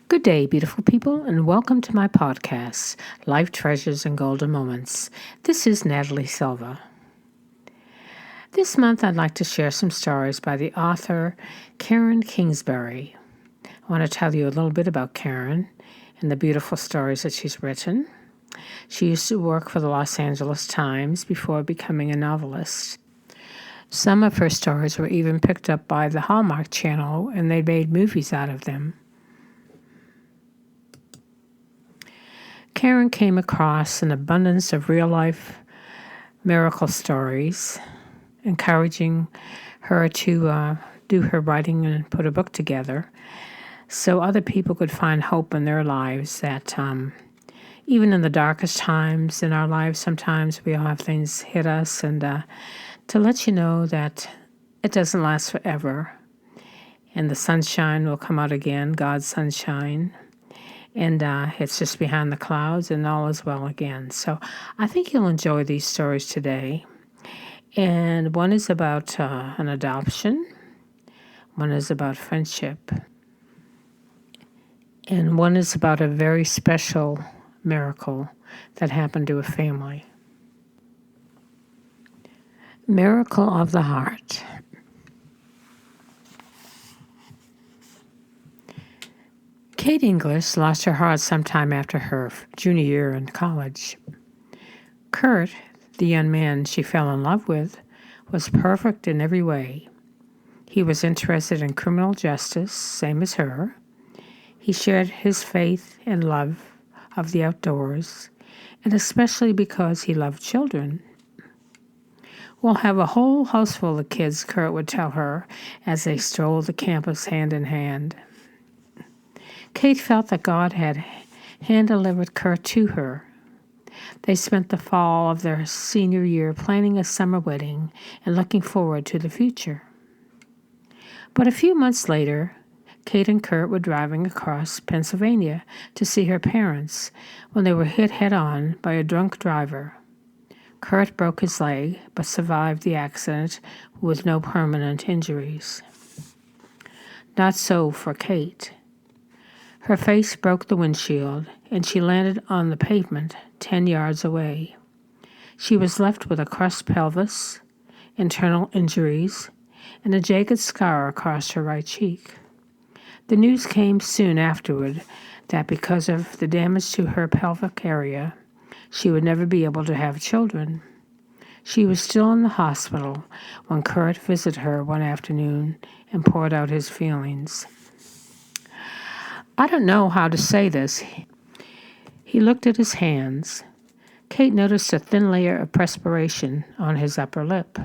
Good day, beautiful people, and welcome to my podcast, Life Treasures and Golden Moments. This is Natalie Silva. This month, I'd like to share some stories by the author Karen Kingsbury. I want to tell you a little bit about Karen and the beautiful stories that she's written. She used to work for the Los Angeles Times before becoming a novelist. Some of her stories were even picked up by the Hallmark Channel, and they made movies out of them. Karen came across an abundance of real-life miracle stories, encouraging her to do her writing and put a book together so other people could find hope in their lives that even in the darkest times in our lives, sometimes we all have things hit us, and to let you know that it doesn't last forever, and the sunshine will come out again, God's sunshine. And it's just behind the clouds, and all is well again. So I think you'll enjoy these stories today. And one is about an adoption. One is about friendship. And one is about a very special miracle that happened to a family. Miracle of the Heart. Kate English lost her heart sometime after her junior year in college. Kurt, the young man she fell in love with, was perfect in every way. He was interested in criminal justice, same as her. He shared his faith and love of the outdoors, and especially because he loved children. "We'll have a whole house full of kids," Kurt would tell her as they strolled the campus hand in hand. Kate felt that God had hand-delivered Kurt to her. They spent the fall of their senior year planning a summer wedding and looking forward to the future. But a few months later, Kate and Kurt were driving across Pennsylvania to see her parents when they were hit head-on by a drunk driver. Kurt broke his leg but survived the accident with no permanent injuries. Not so for Kate. Her face broke the windshield, and she landed on the pavement 10 yards away. She was left with a crushed pelvis, internal injuries, and a jagged scar across her right cheek. The news came soon afterward that because of the damage to her pelvic area, she would never be able to have children. She was still in the hospital when Kurt visited her one afternoon and poured out his feelings. "I don't know how to say this." He looked at his hands. Kate noticed a thin layer of perspiration on his upper lip.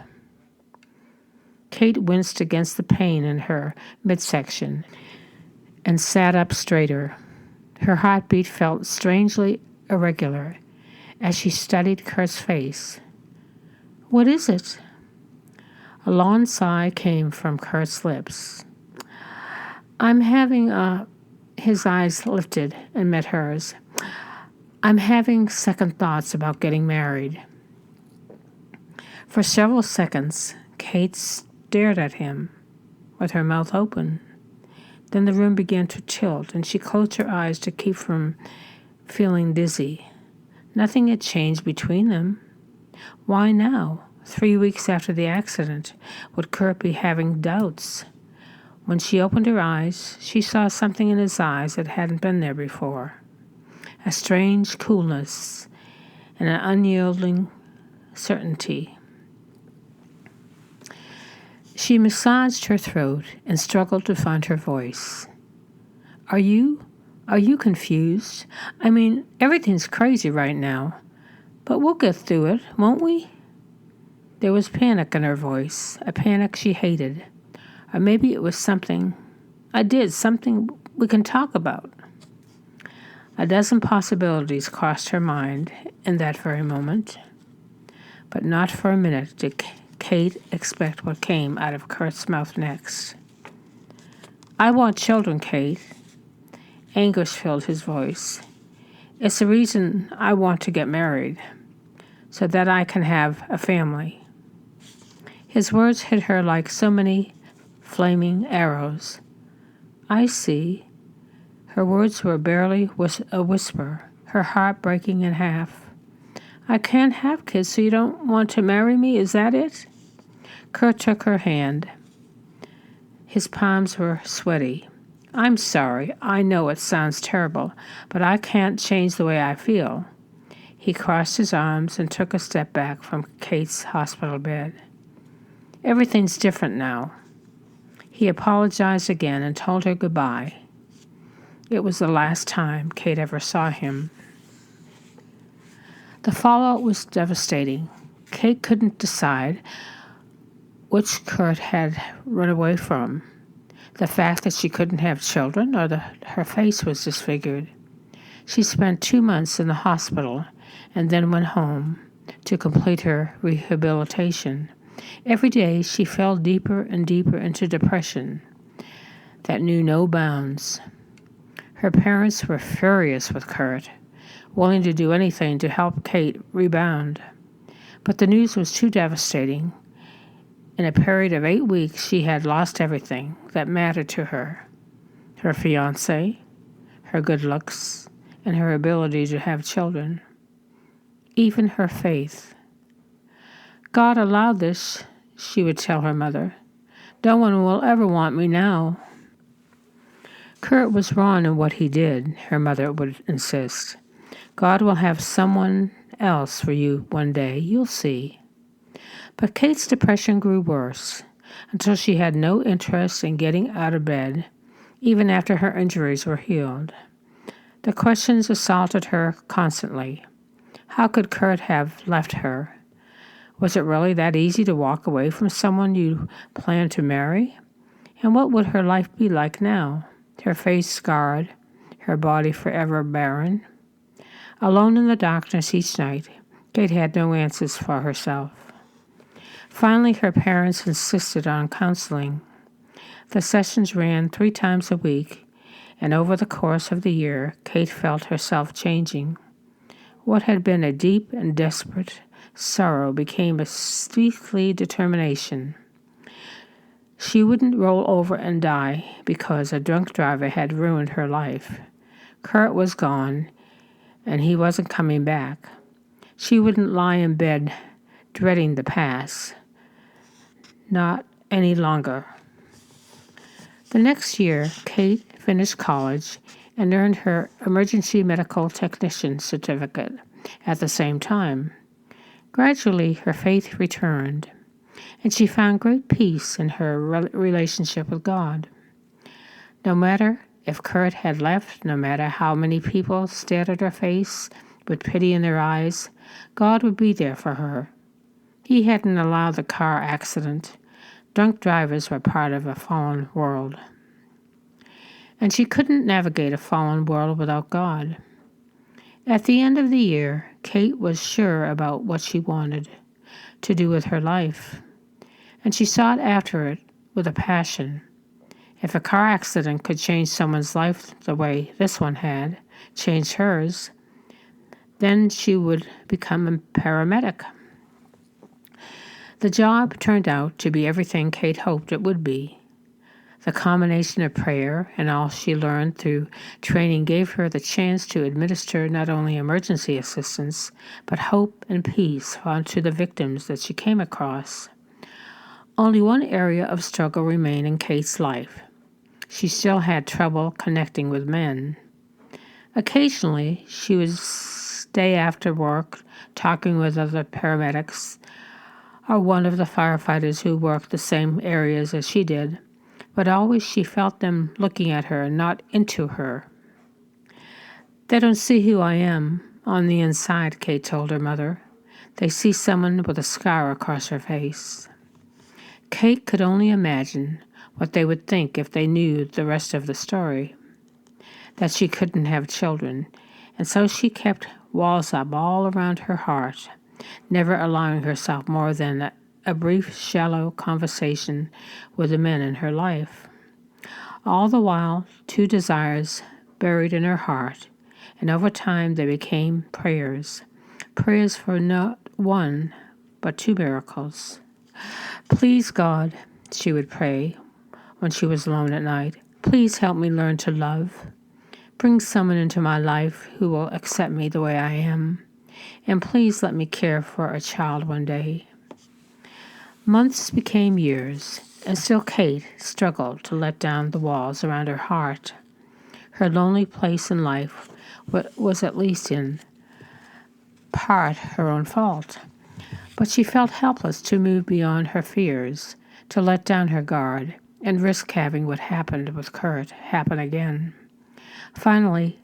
Kate winced against the pain in her midsection and sat up straighter. Her heartbeat felt strangely irregular as she studied Kurt's face. "What is it?" A long sigh came from Kurt's lips. "I'm having a..." His eyes lifted and met hers. "I'm having second thoughts about getting married." For several seconds, Kate stared at him with her mouth open. Then the room began to tilt, and she closed her eyes to keep from feeling dizzy. Nothing had changed between them. Why now, 3 weeks after the accident, would Kurt be having doubts? When she opened her eyes, she saw something in his eyes that hadn't been there before. A strange coolness and an unyielding certainty. She massaged her throat and struggled to find her voice. Are you confused? I mean, everything's crazy right now. But we'll get through it, won't we?" There was panic in her voice, a panic she hated. Or maybe it was something we can talk about. A dozen possibilities crossed her mind in that very moment. But not for a minute did Kate expect what came out of Kurt's mouth next. "I want children, Kate." Anguish filled his voice. "It's the reason I want to get married, so that I can have a family." His words hit her like so many flaming arrows. "I see." Her words were barely a whisper, her heart breaking in half. "I can't have kids, so you don't want to marry me? Is that it?" Kurt took her hand. His palms were sweaty. "I'm sorry. I know it sounds terrible, but I can't change the way I feel." He crossed his arms and took a step back from Kate's hospital bed. "Everything's different now." He apologized again and told her goodbye. It was the last time Kate ever saw him. The fallout was devastating. Kate couldn't decide which Kurt had run away from. The fact that she couldn't have children or that her face was disfigured. She spent 2 months in the hospital and then went home to complete her rehabilitation. Every day she fell deeper and deeper into depression that knew no bounds. Her parents were furious with Kurt, willing to do anything to help Kate rebound. But the news was too devastating. In a period of 8 weeks, she had lost everything that mattered to her. Her fiancé, her good looks, and her ability to have children. Even her faith. "God allowed this," she would tell her mother. "No one will ever want me now." Kurt was wrong in what he did, her mother would insist. "God will have someone else for you one day, you'll see." But Kate's depression grew worse until she had no interest in getting out of bed, even after her injuries were healed. The questions assaulted her constantly. How could Kurt have left her? Was it really that easy to walk away from someone you planned to marry? And what would her life be like now? Her face scarred, her body forever barren. Alone in the darkness each night, Kate had no answers for herself. Finally, her parents insisted on counseling. The sessions ran 3 times a week, and over the course of the year, Kate felt herself changing. What had been a deep and desperate sorrow became a steely determination. She wouldn't roll over and die because a drunk driver had ruined her life. Kurt was gone, and he wasn't coming back. She wouldn't lie in bed dreading the past. Not any longer. The next year, Kate finished college and earned her emergency medical technician certificate at the same time. Gradually, her faith returned, and she found great peace in her relationship with God. No matter if Kurt had left, no matter how many people stared at her face with pity in their eyes, God would be there for her. He hadn't allowed the car accident. Drunk drivers were part of a fallen world. And she couldn't navigate a fallen world without God. At the end of the year, Kate was sure about what she wanted to do with her life, and she sought after it with a passion. If a car accident could change someone's life the way this one had changed hers, then she would become a paramedic. The job turned out to be everything Kate hoped it would be. The combination of prayer and all she learned through training gave her the chance to administer not only emergency assistance, but hope and peace onto the victims that she came across. Only one area of struggle remained in Kate's life. She still had trouble connecting with men. Occasionally, she would stay after work talking with other paramedics or one of the firefighters who worked the same areas as she did, but always she felt them looking at her, not into her. "They don't see who I am on the inside," Kate told her mother. "They see someone with a scar across her face." Kate could only imagine what they would think if they knew the rest of the story, that she couldn't have children, and so she kept walls up all around her heart, never allowing herself more than a brief, shallow conversation with the men in her life. All the while, 2 desires buried in her heart, and over time they became prayers for not 1, but 2 miracles. "Please, God," she would pray when she was alone at night, "please help me learn to love. Bring someone into my life who will accept me the way I am, and please let me care for a child one day. Months became years, and still Kate struggled to let down the walls around her heart. Her lonely place in life was at least in part her own fault, but she felt helpless to move beyond her fears, to let down her guard, and risk having what happened with Kurt happen again. Finally,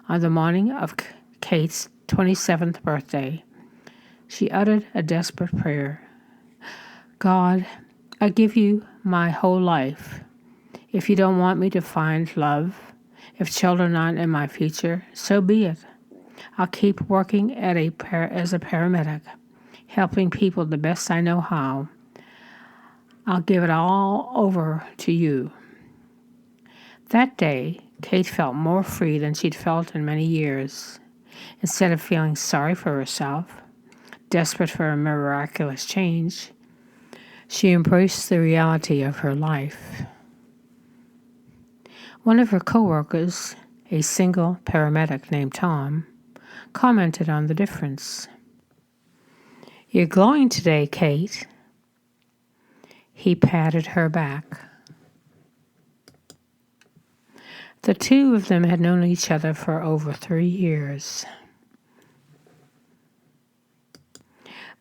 on the morning of Kate's 27th birthday, she uttered a desperate prayer. God, I give you my whole life. If you don't want me to find love, if children aren't in my future, so be it. I'll keep working as a paramedic, helping people the best I know how. I'll give it all over to you. That day, Kate felt more free than she'd felt in many years. Instead of feeling sorry for herself, desperate for a miraculous change, she embraced the reality of her life. One of her coworkers, a single paramedic named Tom, commented on the difference. "You're glowing today, Kate." He patted her back. The two of them had known each other for over 3 years.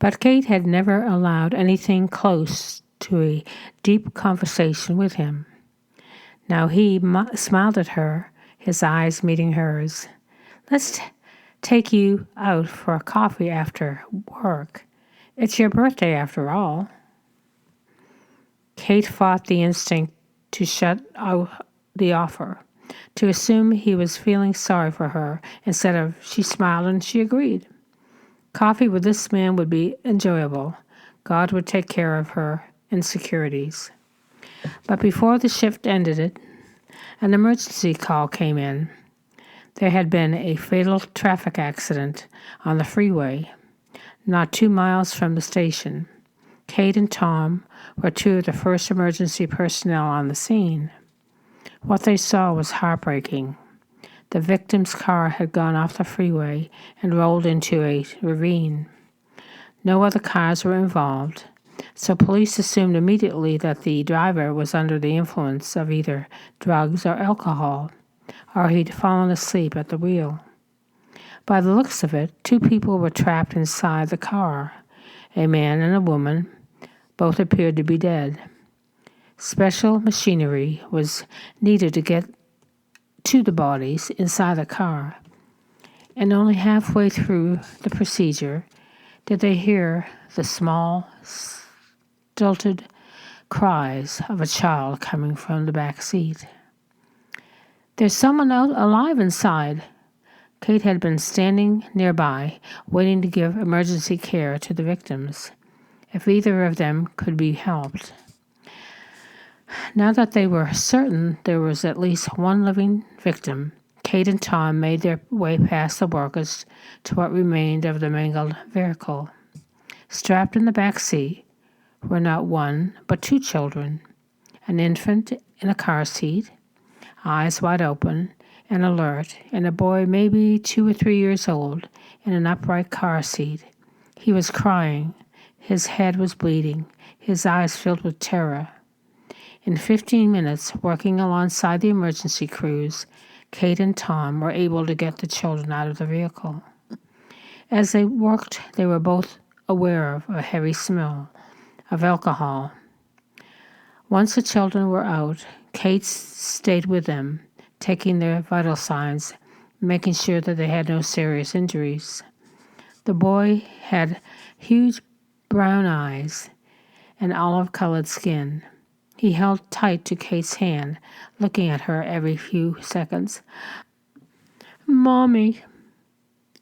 But Kate had never allowed anything close to a deep conversation with him. Now he smiled at her, his eyes meeting hers. "Let's take you out for a coffee after work. It's your birthday after all." Kate fought the instinct to shut out the offer, to assume he was feeling sorry for her. She smiled and she agreed. Coffee with this man would be enjoyable. God would take care of her insecurities. But before the shift ended, an emergency call came in. There had been a fatal traffic accident on the freeway, not 2 miles from the station. Kate and Tom were two of the first emergency personnel on the scene. What they saw was heartbreaking. The victim's car had gone off the freeway and rolled into a ravine. No other cars were involved, so police assumed immediately that the driver was under the influence of either drugs or alcohol, or he'd fallen asleep at the wheel. By the looks of it, 2 people were trapped inside the car, a man and a woman. Both appeared to be dead. Special machinery was needed to get to the bodies inside the car, and only halfway through the procedure did they hear the small, stilted cries of a child coming from the back seat. "There's someone alive inside." Kate had been standing nearby, waiting to give emergency care to the victims, if either of them could be helped. Now that they were certain there was at least one living victim, Kate and Tom made their way past the workers to what remained of the mangled vehicle. Strapped in the back seat were not 1, but 2 children, an infant in a car seat, eyes wide open and alert, and a boy maybe 2 or 3 years old in an upright car seat. He was crying. His head was bleeding, his eyes filled with terror. In 15 minutes, working alongside the emergency crews, Kate and Tom were able to get the children out of the vehicle. As they worked, they were both aware of a heavy smell of alcohol. Once the children were out, Kate stayed with them, taking their vital signs, making sure that they had no serious injuries. The boy had huge brown eyes and olive-colored skin. He held tight to Kate's hand, looking at her every few seconds. "Mommy."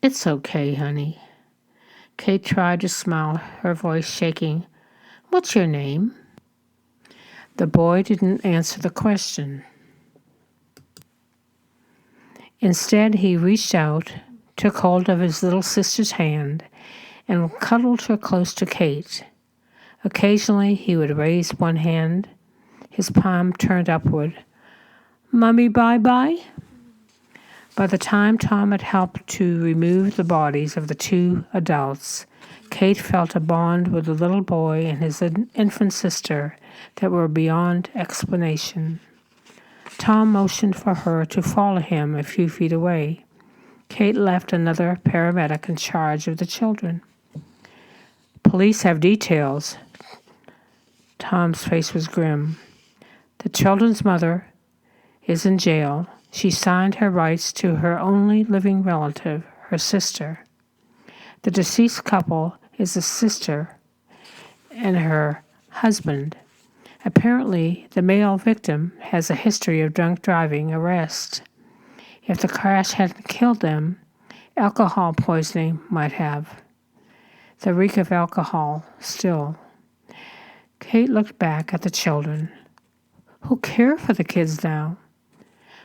"It's okay, honey." Kate tried to smile, her voice shaking. "What's your name?" The boy didn't answer the question. Instead, he reached out, took hold of his little sister's hand, and cuddled her close to Kate. Occasionally, he would raise one hand, his palm turned upward. "Mommy, bye-bye?" By the time Tom had helped to remove the bodies of the two adults, Kate felt a bond with the little boy and his infant sister that were beyond explanation. Tom motioned for her to follow him a few feet away. Kate left another paramedic in charge of the children. Police have details. Tom's face was grim. The children's mother is in jail. She signed her rights to her only living relative, her sister. The deceased couple is a sister and her husband. Apparently, the male victim has a history of drunk driving arrest. If the crash hadn't killed them, alcohol poisoning might have. The reek of alcohol still. Kate looked back at the children. Who care for the kids now?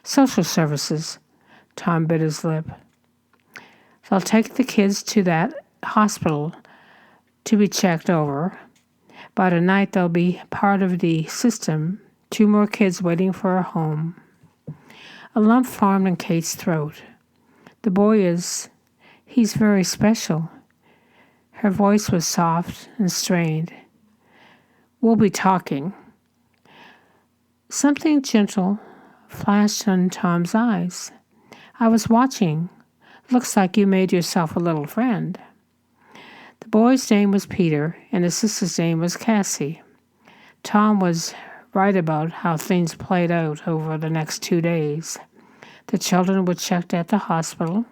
Social services. Tom bit his lip. They'll take the kids to that hospital to be checked over. By tonight, they'll be part of the system. 2 more kids waiting for a home. A lump formed in Kate's throat. The boy he's very special. Her voice was soft and strained. We'll be talking. Something gentle flashed in Tom's eyes. I was watching. Looks like you made yourself a little friend. The boy's name was Peter, and his sister's name was Cassie. Tom was right about how things played out over the next 2 days. The children were checked at the hospital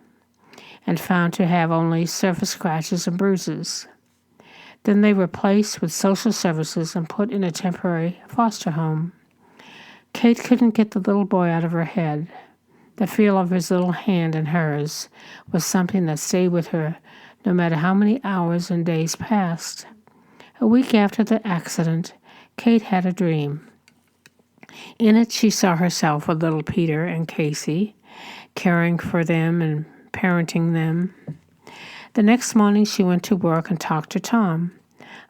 and found to have only surface scratches and bruises. Then they were placed with social services and put in a temporary foster home. Kate couldn't get the little boy out of her head. The feel of his little hand in hers was something that stayed with her no matter how many hours and days passed. A week after the accident, Kate had a dream. In it, she saw herself with little Peter and Casey, caring for them and parenting them. The next morning, she went to work and talked to Tom.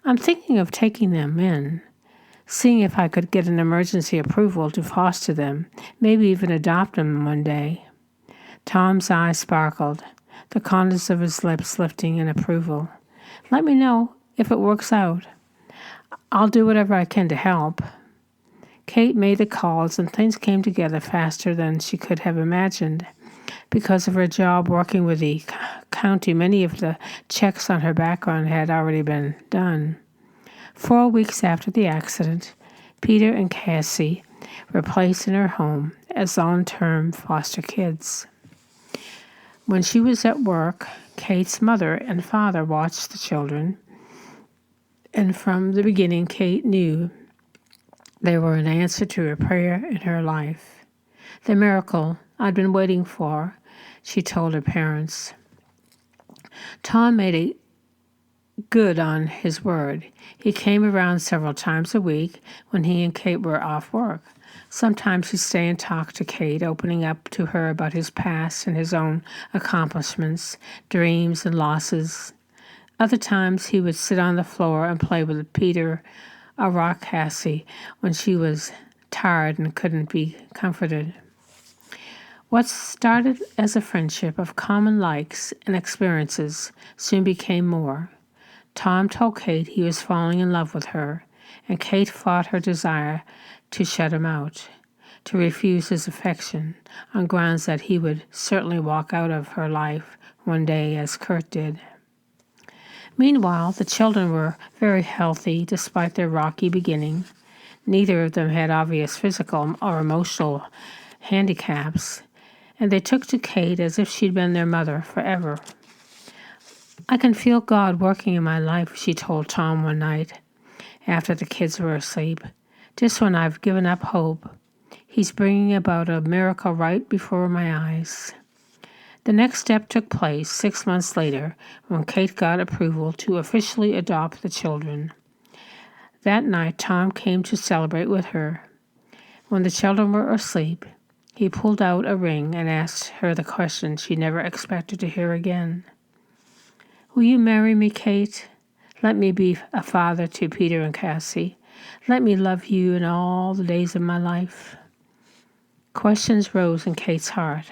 I'm thinking of taking them in, seeing if I could get an emergency approval to foster them, maybe even adopt them one day. Tom's eyes sparkled, the corners of his lips lifting in approval. Let me know if it works out. I'll do whatever I can to help. Kate made the calls, and things came together faster than she could have imagined. Because of her job working with the county, many of the checks on her background had already been done. 4 weeks after the accident, Peter and Cassie were placed in her home as long-term foster kids. When she was at work, Kate's mother and father watched the children, and from the beginning, Kate knew they were an answer to a prayer in her life. The miracle I'd been waiting for, she told her parents. Tom made it good on his word. He came around several times a week when he and Kate were off work. Sometimes he'd stay and talk to Kate, opening up to her about his past and his own accomplishments, dreams and losses. Other times he would sit on the floor and play with Peter or rock Cassie when she was tired and couldn't be comforted. What started as a friendship of common likes and experiences soon became more. Tom told Kate he was falling in love with her, and Kate fought her desire to shut him out, to refuse his affection, on grounds that he would certainly walk out of her life one day as Kurt did. Meanwhile, the children were very healthy despite their rocky beginning. Neither of them had obvious physical or emotional handicaps, and they took to Kate as if she'd been their mother forever. I can feel God working in my life, she told Tom one night after the kids were asleep. Just when I've given up hope, He's bringing about a miracle right before my eyes. The next step took place 6 months later when Kate got approval to officially adopt the children. That night, Tom came to celebrate with her. When the children were asleep, he pulled out a ring and asked her the question she never expected to hear again. Will you marry me, Kate? Let me be a father to Peter and Cassie. Let me love you in all the days of my life. Questions rose in Kate's heart.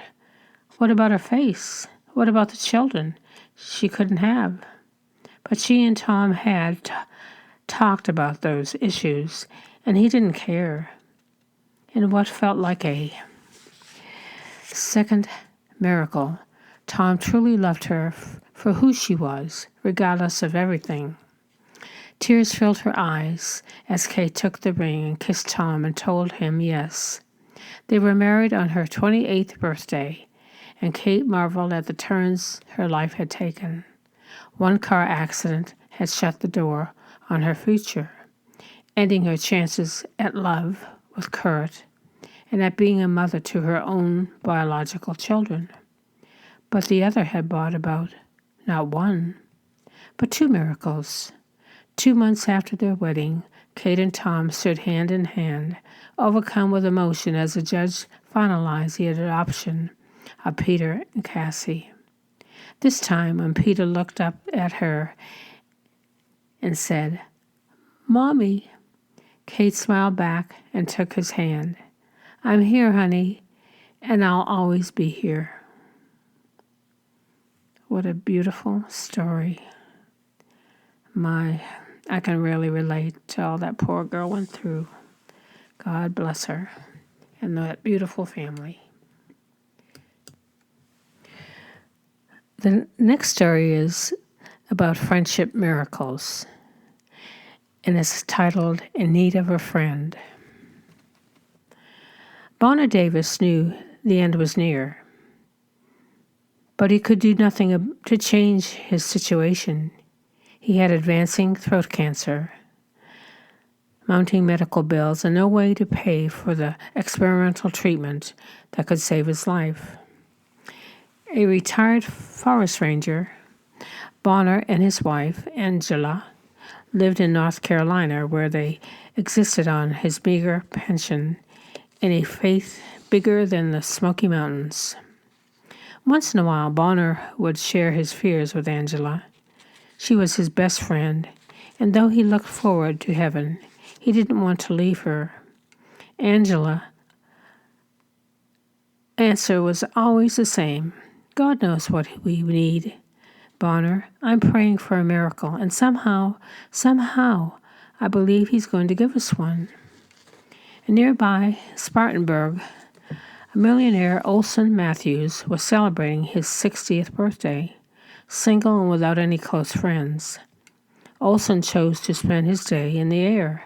What about her face? What about the children she couldn't have? But she and Tom had talked about those issues, and he didn't care. In what felt like a second miracle, Tom truly loved her for who she was, regardless of everything. Tears filled her eyes as Kate took the ring and kissed Tom and told him yes. They were married on her 28th birthday, and Kate marveled at the turns her life had taken. One car accident had shut the door on her future, ending her chances at love with Kurt and at being a mother to her own biological children. But the other had brought about not one, but two miracles. 2 months after their wedding, Kate and Tom stood hand in hand, overcome with emotion as the judge finalized the adoption of Peter and Cassie. This time, when Peter looked up at her and said, "Mommy," Kate smiled back and took his hand. "I'm here, honey, and I'll always be here." What a beautiful story. I can really relate to all that poor girl went through. God bless her and that beautiful family. The next story is about friendship miracles, and it's titled "In Need of a Friend." Bonner Davis knew the end was near, but he could do nothing to change his situation. He had advancing throat cancer, mounting medical bills, and no way to pay for the experimental treatment that could save his life. A retired forest ranger, Bonner and his wife, Angela, lived in North Carolina, where they existed on his meager pension in a faith bigger than the Smoky Mountains. Once in a while, Bonner would share his fears with Angela. She was his best friend, and though he looked forward to heaven, he didn't want to leave her. Angela's answer was always the same. "God knows what we need, Bonner. I'm praying for a miracle, and somehow, I believe he's going to give us one." And nearby Spartanburg, a millionaire, Olson Matthews, was celebrating his 60th birthday, single and without any close friends. Olson chose to spend his day in the air.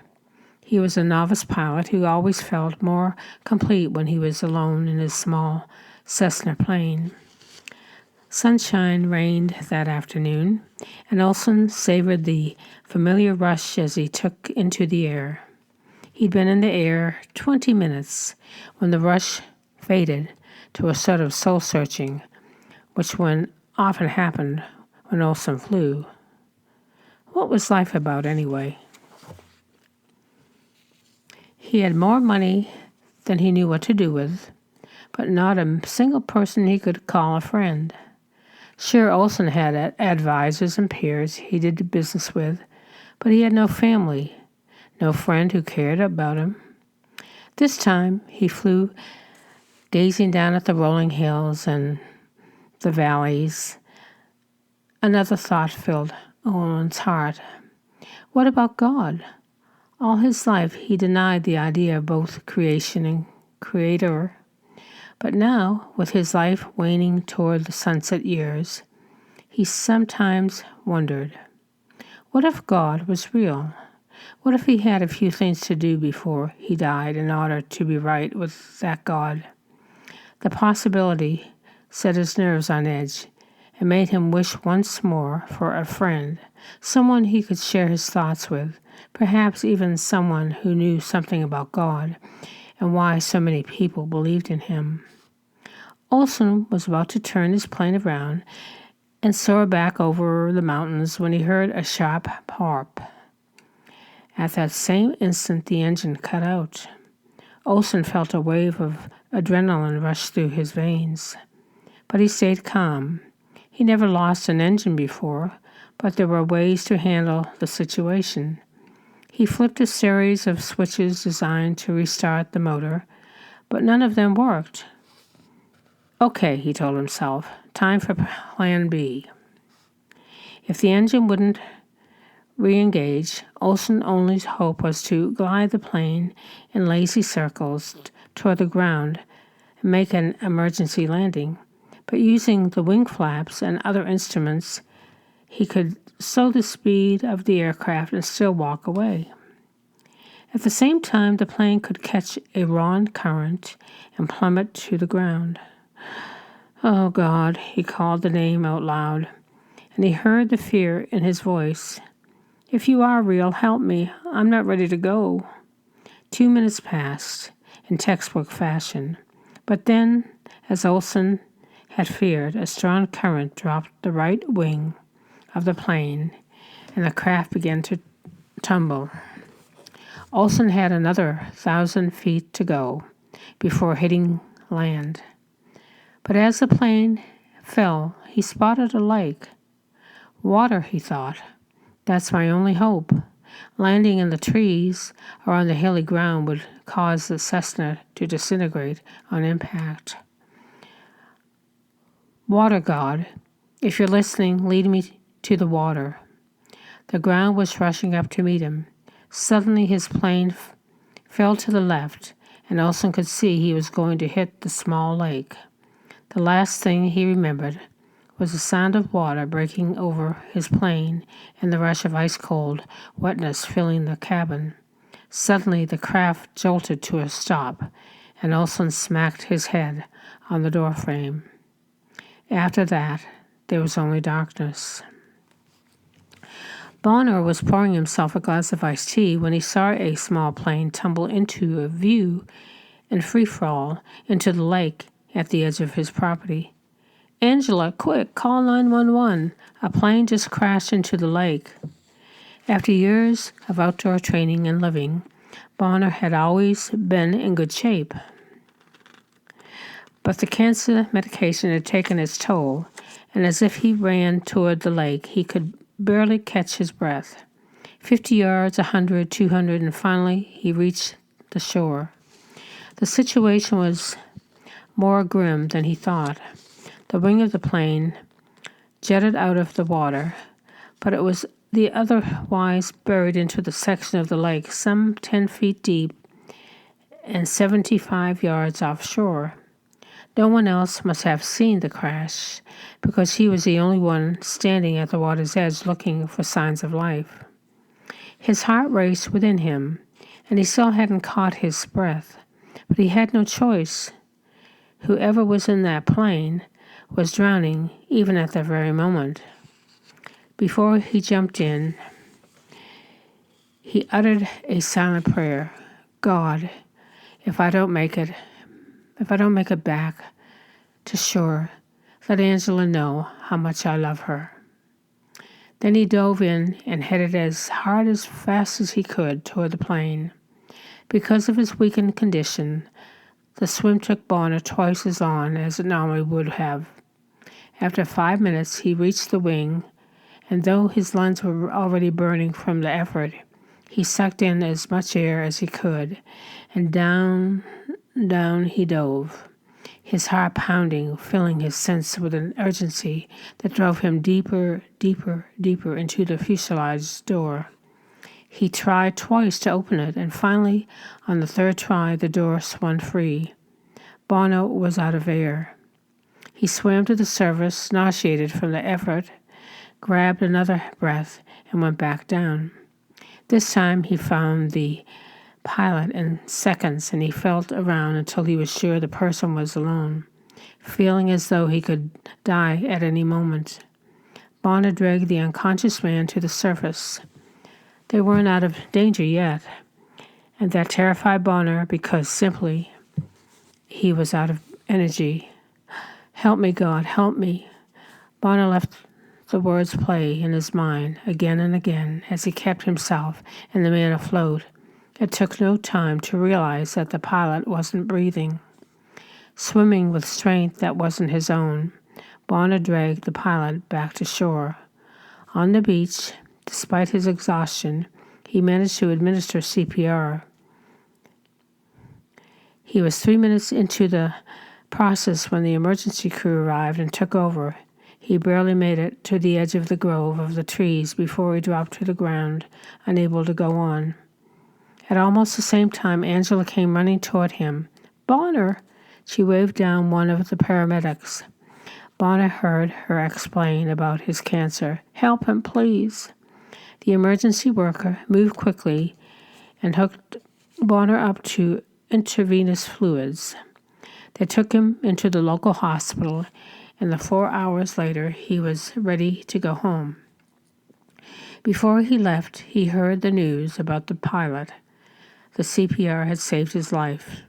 He was a novice pilot who always felt more complete when he was alone in his small Cessna plane. Sunshine reigned that afternoon, and Olson savored the familiar rush as he took into the air. He'd been in the air 20 minutes when the rush faded to a sort of soul-searching, which often happened when Olson flew. What was life about anyway? He had more money than he knew what to do with, but not a single person he could call a friend. Sure, Olson had advisors and peers he did business with, but he had no family, no friend who cared about him. This time he flew, gazing down at the rolling hills and the valleys. Another thought filled Owen's heart. What about God? All his life he denied the idea of both creation and creator. But now, with his life waning toward the sunset years, he sometimes wondered, what if God was real? What if he had a few things to do before he died in order to be right with that God? The possibility set his nerves on edge and made him wish once more for a friend, someone he could share his thoughts with, perhaps even someone who knew something about God and why so many people believed in him. Olson was about to turn his plane around and soar back over the mountains when he heard a sharp pop. At that same instant, the engine cut out. Olson felt a wave of adrenaline rush through his veins, but he stayed calm. He never lost an engine before, but there were ways to handle the situation. He flipped a series of switches designed to restart the motor, but none of them worked. Okay, he told himself, time for plan B. If the engine wouldn't re-engage, Olson's only hope was to glide the plane in lazy circles toward the ground and make an emergency landing. But using the wing flaps and other instruments, he could slow the speed of the aircraft and still walk away. At the same time, the plane could catch a wrong current and plummet to the ground. Oh, God, he called the name out loud, and he heard the fear in his voice. If you are real, help me. I'm not ready to go. 2 minutes passed in textbook fashion, but then, as Olson had feared, a strong current dropped the right wing of the plane, and the craft began to tumble. Olson had another 1,000 feet to go before hitting land. But as the plane fell, he spotted a lake. Water, he thought. That's my only hope. Landing in the trees or on the hilly ground would cause the Cessna to disintegrate on impact. Water God, if you're listening, lead me to the water. The ground was rushing up to meet him. Suddenly his plane fell to the left, and Olson could see he was going to hit the small lake. The last thing he remembered was the sound of water breaking over his plane and the rush of ice-cold wetness filling the cabin. Suddenly the craft jolted to a stop, and Olson smacked his head on the doorframe. After that, there was only darkness. Bonner was pouring himself a glass of iced tea when he saw a small plane tumble into a view and free-fall into the lake at the edge of his property. Angela, quick, call 911. A plane just crashed into the lake. After years of outdoor training and living, Bonner had always been in good shape. But the cancer medication had taken its toll, and as if he ran toward the lake, he could barely catch his breath. 50 yards, 100, 200, and finally he reached the shore. The situation was more grim than he thought. The wing of the plane jutted out of the water, but it was the otherwise buried into the section of the lake some 10 feet deep and 75 yards offshore. No one else must have seen the crash, because he was the only one standing at the water's edge looking for signs of life. His heart raced within him, and he still hadn't caught his breath, but he had no choice. Whoever was in that plane was drowning even at that very moment. Before he jumped in, he uttered a silent prayer. God, if I don't make it back to shore, let Angela know how much I love her. Then he dove in and headed as fast as he could toward the plane. Because of his weakened condition, the swim took Bonner twice as long as it normally would have. After 5 minutes, he reached the wing, and though his lungs were already burning from the effort, he sucked in as much air as he could, and down he dove, his heart pounding, filling his sense with an urgency that drove him deeper into the fuselage door. He tried twice to open it, and finally, on the third try, the door swung free. Bonner was out of air. He swam to the surface, nauseated from the effort, grabbed another breath, and went back down. This time he found the pilot in seconds, and he felt around until he was sure the person was alone, feeling as though he could die at any moment. Bonner dragged the unconscious man to the surface. They weren't out of danger yet, and that terrified Bonner because simply he was out of energy. Help me, God, help me. Bonner left the words play in his mind again and again as he kept himself and the man afloat. It took no time to realize that the pilot wasn't breathing. Swimming with strength that wasn't his own, Bonner dragged the pilot back to shore. On the beach, despite his exhaustion, he managed to administer CPR. He was 3 minutes into the process when the emergency crew arrived and took over. He barely made it to the edge of the grove of the trees before he dropped to the ground, unable to go on. At almost the same time, Angela came running toward him. "Bonner!" She waved down one of the paramedics. Bonner heard her explain about his cancer. "Help him, please." The emergency worker moved quickly and hooked Bonner up to intravenous fluids. They took him into the local hospital, and 4 hours later he was ready to go home. Before he left, he heard the news about the pilot. The CPR had saved his life.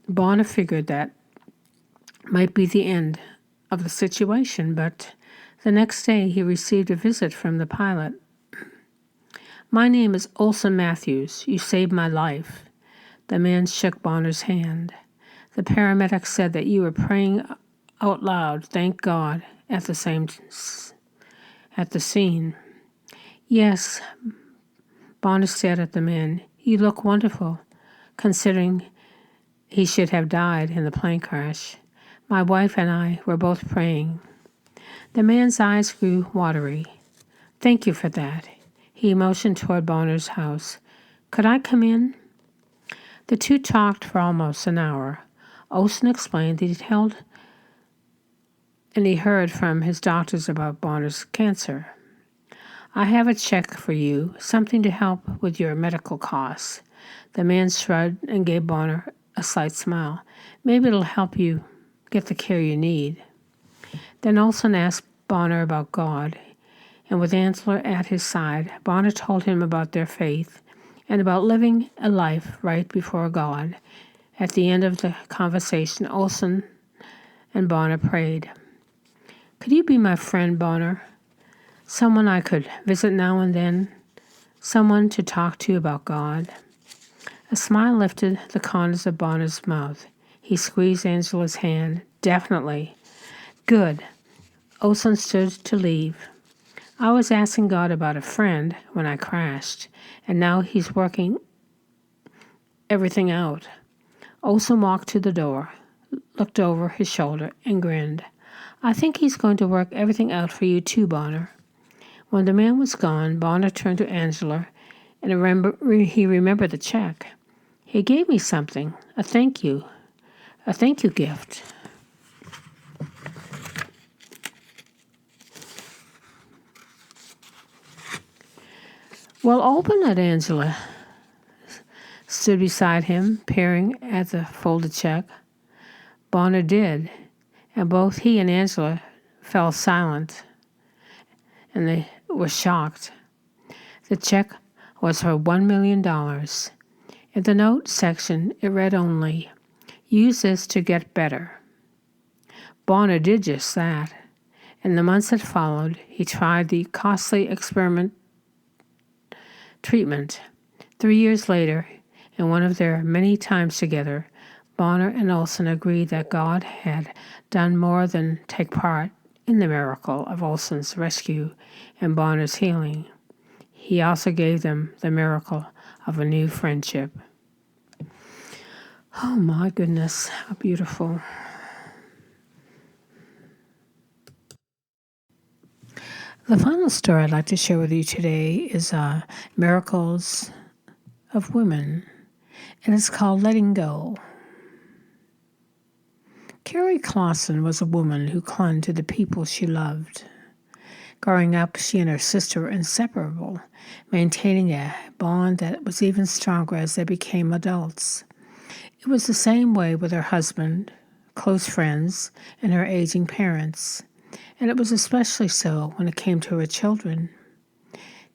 Bonner figured that might be the end of the situation, but the next day he received a visit from the pilot. "My name is Olson Matthews. You saved my life." The man shook Bonner's hand. "The paramedic said that you were praying out loud, thank God, at the scene." "Yes." Bonner stared at the man. "You look wonderful, considering he should have died in the plane crash. My wife and I were both praying." The man's eyes grew watery. "Thank you for that." He motioned toward Bonner's house. "Could I come in?" The two talked for almost an hour. Olson explained that he heard from his doctors about Bonner's cancer. "I have a check for you, something to help with your medical costs." The man shrugged and gave Bonner a slight smile. "Maybe it'll help you get the care you need." Then Olson asked Bonner about God, and with Angela at his side, Bonner told him about their faith and about living a life right before God. At the end of the conversation, Olson and Bonner prayed. "Could you be my friend, Bonner? Someone I could visit now and then? Someone to talk to about God?" A smile lifted the corners of Bonner's mouth. He squeezed Angela's hand. "Definitely." "Good." Olson stood to leave. "I was asking God about a friend when I crashed, and now he's working everything out." Olson walked to the door, looked over his shoulder, and grinned. "I think he's going to work everything out for you too, Bonner." When the man was gone, Bonner turned to Angela, and he remembered the check. "He gave me something, a thank you gift." "Well, open it." Angela stood beside him, peering at the folded check. Bonner did, and both he and Angela fell silent, and they were shocked. The check was for $1 million. In the note section, it read only, "Use this to get better." Bonner did just that. In the months that followed, he tried the costly treatment. 3 years later, in one of their many times together, Bonner and Olson agreed that God had done more than take part in the miracle of Olson's rescue and Bonner's healing. He also gave them the miracle of a new friendship. Oh my goodness, how beautiful. The final story I'd like to share with you today is Miracles of Women, and it's called Letting Go. Carrie Clausen was a woman who clung to the people she loved. Growing up, she and her sister were inseparable, maintaining a bond that was even stronger as they became adults. It was the same way with her husband, close friends, and her aging parents, and it was especially so when it came to her children.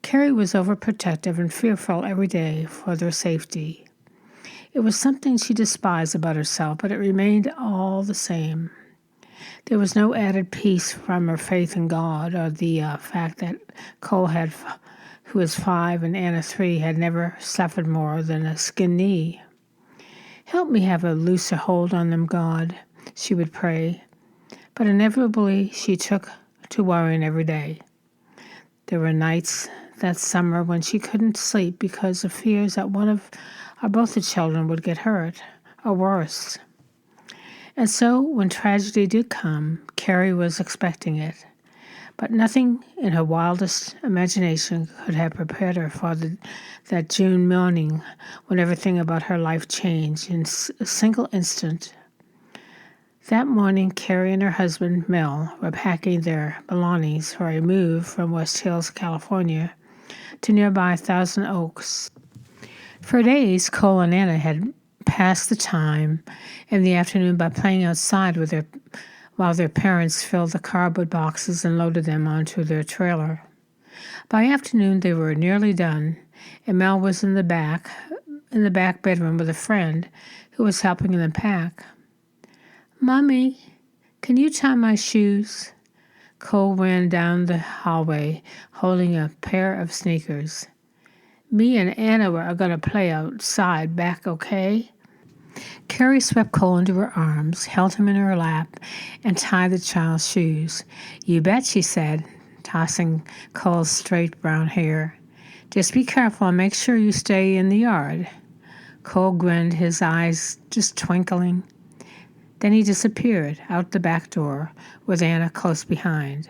Carrie was overprotective and fearful every day for their safety. It was something she despised about herself, but it remained all the same. There was no added peace from her faith in God or the fact that Cole, who was 5 and Anna 3, had never suffered more than a skinned knee. "Help me have a looser hold on them, God," she would pray. But inevitably, she took to worrying every day. There were nights that summer when she couldn't sleep because of fears that one of or both the children would get hurt, or worse. And so, when tragedy did come, Carrie was expecting it. But nothing in her wildest imagination could have prepared her for that June morning when everything about her life changed in a single instant. That morning, Carrie and her husband, Mel, were packing their belongings for a move from West Hills, California, to nearby Thousand Oaks. For days, Cole and Anna had passed the time in the afternoon by playing outside while their parents filled the cardboard boxes and loaded them onto their trailer. By afternoon, they were nearly done, and Mel was in the back bedroom with a friend who was helping them pack. "Mommy, can you tie my shoes?" Cole ran down the hallway, holding a pair of sneakers. "Me and Anna are going to play outside back, okay?" Carrie swept Cole into her arms, held him in her lap, and tied the child's shoes. "You bet," she said, tossing Cole's straight brown hair. "Just be careful and make sure you stay in the yard." Cole grinned, his eyes just twinkling. Then he disappeared out the back door, with Anna close behind.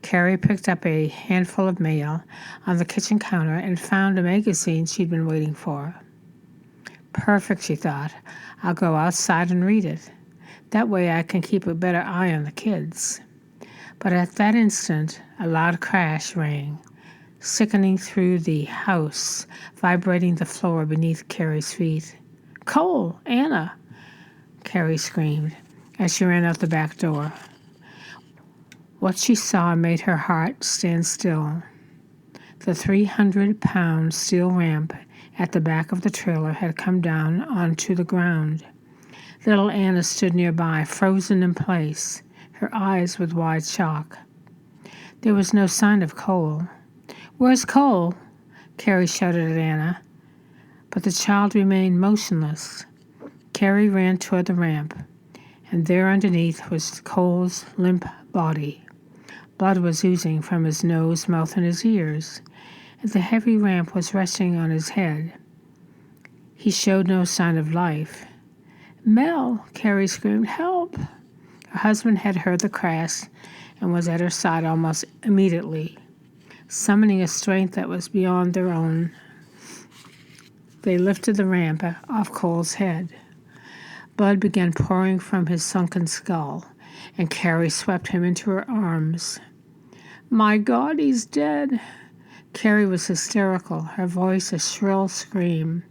Carrie picked up a handful of mail on the kitchen counter and found a magazine she'd been waiting for. "Perfect," she thought. "I'll go outside and read it. That way I can keep a better eye on the kids." But at that instant, a loud crash rang, sickening through the house, vibrating the floor beneath Carrie's feet. "Cole! Anna!" Carrie screamed as she ran out the back door. What she saw made her heart stand still. The 300-pound steel ramp at the back of the trailer had come down onto the ground. Little Anna stood nearby, frozen in place, her eyes with wide shock. There was no sign of Cole. "Where's Cole?" Carrie shouted at Anna. But the child remained motionless. Carrie ran toward the ramp, and there underneath was Cole's limp body. Blood was oozing from his nose, mouth, and his ears, and the heavy ramp was resting on his head. He showed no sign of life. "Mel!" Carrie screamed. "Help!" Her husband had heard the crash and was at her side almost immediately. Summoning a strength that was beyond their own, they lifted the ramp off Cole's head. Blood began pouring from his sunken skull, and Carrie swept him into her arms. "My God, he's dead!" Carrie was hysterical, her voice a shrill scream.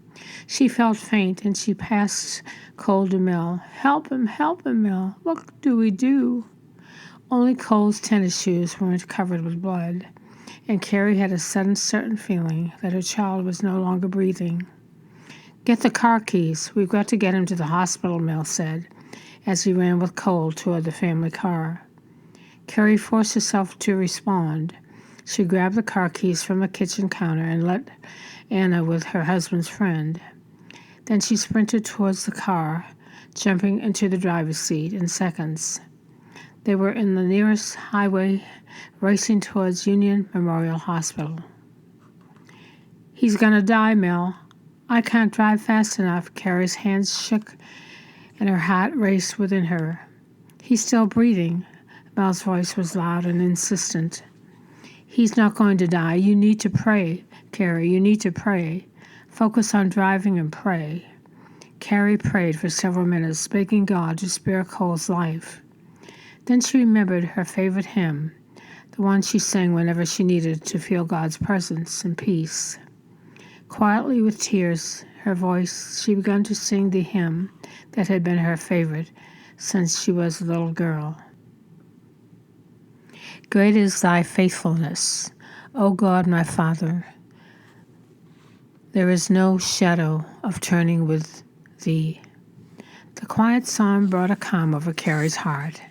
She felt faint, and she passed Cole to Mel. Help him, Mel. What do we do?" Only Cole's tennis shoes weren't covered with blood, and Carrie had a sudden certain feeling that her child was no longer breathing. "Get the car keys. We've got to get him to the hospital," Mel said, as he ran with Cole toward the family car. Carrie forced herself to respond. She grabbed the car keys from the kitchen counter and let Anna with her husband's friend. Then she sprinted towards the car, jumping into the driver's seat in seconds. They were in the nearest highway, racing towards Union Memorial Hospital. "He's gonna die, Mel. I can't drive fast enough." Carrie's hands shook and her heart raced within her. "He's still breathing." Mel's voice was loud and insistent. "He's not going to die. You need to pray, Carrie. You need to pray. Focus on driving and pray." Carrie prayed for several minutes, begging God to spare Cole's life. Then she remembered her favorite hymn, the one she sang whenever she needed to feel God's presence and peace. Quietly, with tears her voice, she began to sing the hymn that had been her favorite since she was a little girl. "Great is thy faithfulness, O God my Father. There is no shadow of turning with thee." The quiet song brought a calm over Carrie's heart